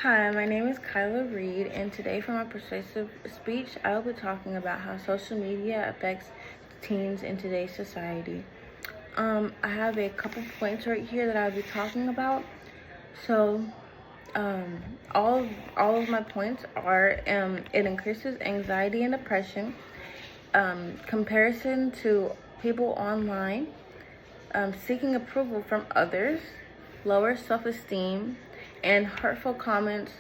Hi, my name is Kyla Reed, and today for my persuasive speech, I will be talking about how social media affects teens in today's society. I have a couple points right here that I'll be talking about. So, all of my points are it increases anxiety and depression, comparison to people online, seeking approval from others, lower self-esteem, and hurtful comments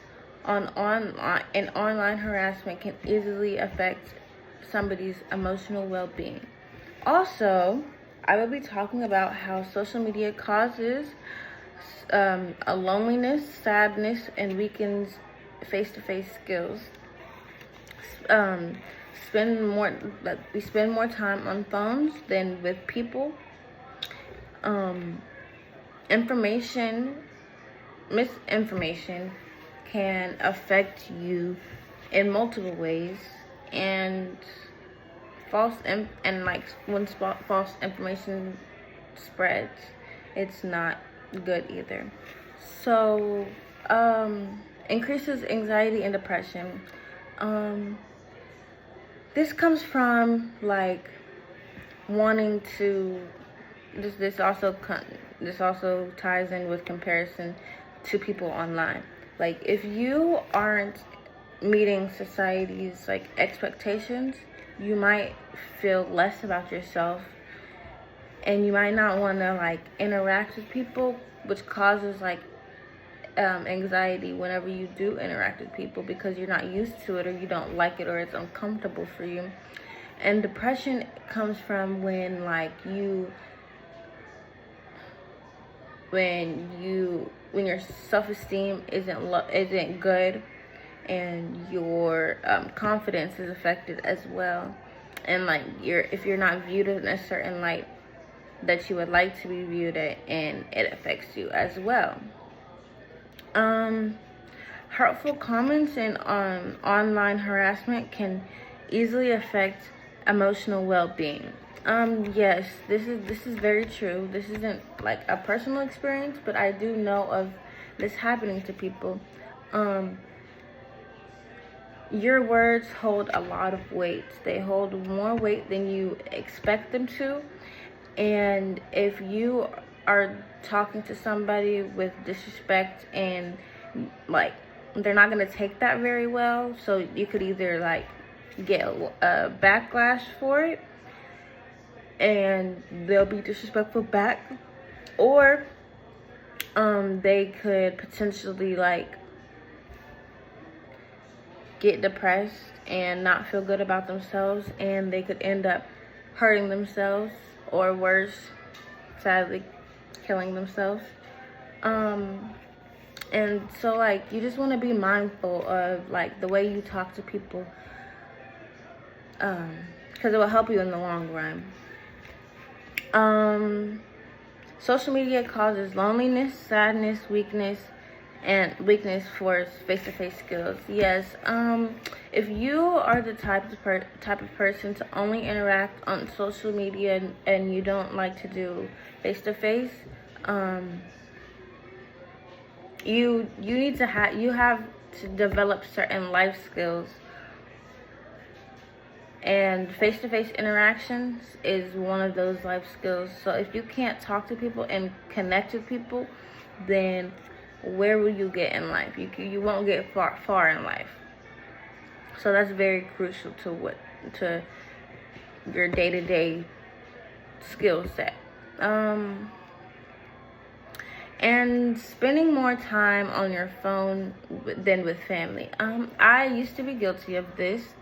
on online and online harassment can easily affect somebody's emotional well-being. Also, I will be talking about how social media causes a loneliness, sadness, and weakens face-to-face skills. Um, we spend more time on phones than with people. Um, Misinformation can affect you in multiple ways, and when false information spreads, it's not good either. So, increases anxiety and depression. This comes from wanting to. This also ties in with comparison to people online. Like, if you aren't meeting society's expectations, you might feel less about yourself, and you might not want to interact with people, which causes anxiety whenever you do interact with people because you're not used to it, or you don't like it, or it's uncomfortable for you. And depression comes from when your self-esteem isn't good, and your confidence is affected as well, and if you're not viewed in a certain light that you would like to be viewed at, and it affects you as well. Hurtful comments and online harassment can easily affect emotional well-being. Yes, this is very true. This isn't like a personal experience, but I do know of this happening to people. Your words hold a lot of weight. They hold more weight than you expect them to. And if you are talking to somebody with disrespect, and they're not going to take that very well, so you could either get a backlash for it, and they'll be disrespectful back, or they could potentially get depressed and not feel good about themselves, and they could end up hurting themselves, or worse, sadly, killing themselves. And so you just want to be mindful of the way you talk to people, because it will help you in the long run. Social media causes loneliness, sadness, weakness for face-to-face skills. Yes. If you are the type of person to only interact on social media, and you don't like to do face-to-face, you have to develop certain life skills. And face-to-face interactions is one of those life skills. So if you can't talk to people and connect with people, then where will you get in life? You won't get far in life. So that's very crucial to your day-to-day skill set. And spending more time on your phone than with family. I used to be guilty of this.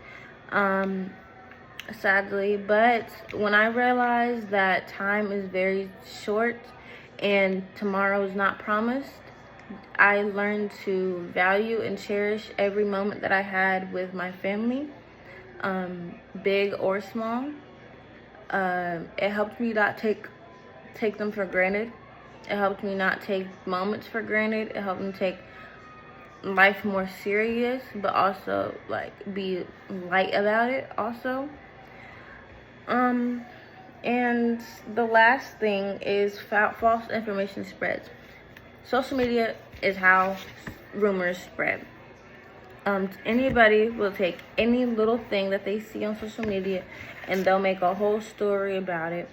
Sadly, but when I realized that time is very short and tomorrow is not promised, I learned to value and cherish every moment that I had with my family, big or small. It helped me not take them for granted. It helped me not take moments for granted. It helped me take life more serious, but also be light about it also. And the last thing is false information spreads. Social media is how rumors spread. Anybody will take any little thing that they see on social media and they'll make a whole story about it.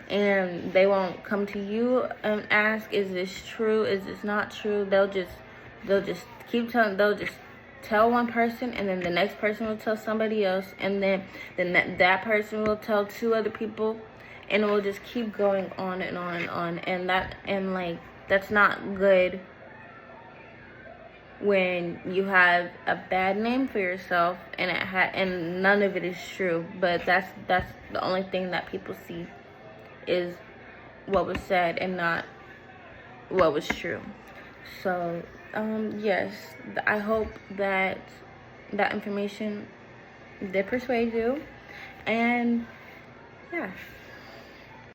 And they won't come to you and ask, is this true? Is this not true? They'll just keep telling, they'll just tell one person, and then the next person will tell somebody else, and then that person will tell 2 other people, and it will just keep going on and on and on. And that's not good when you have a bad name for yourself and none of it is true. But that's the only thing that people see is what was said and not what was true. So yes, I hope that information did persuade you, and yeah.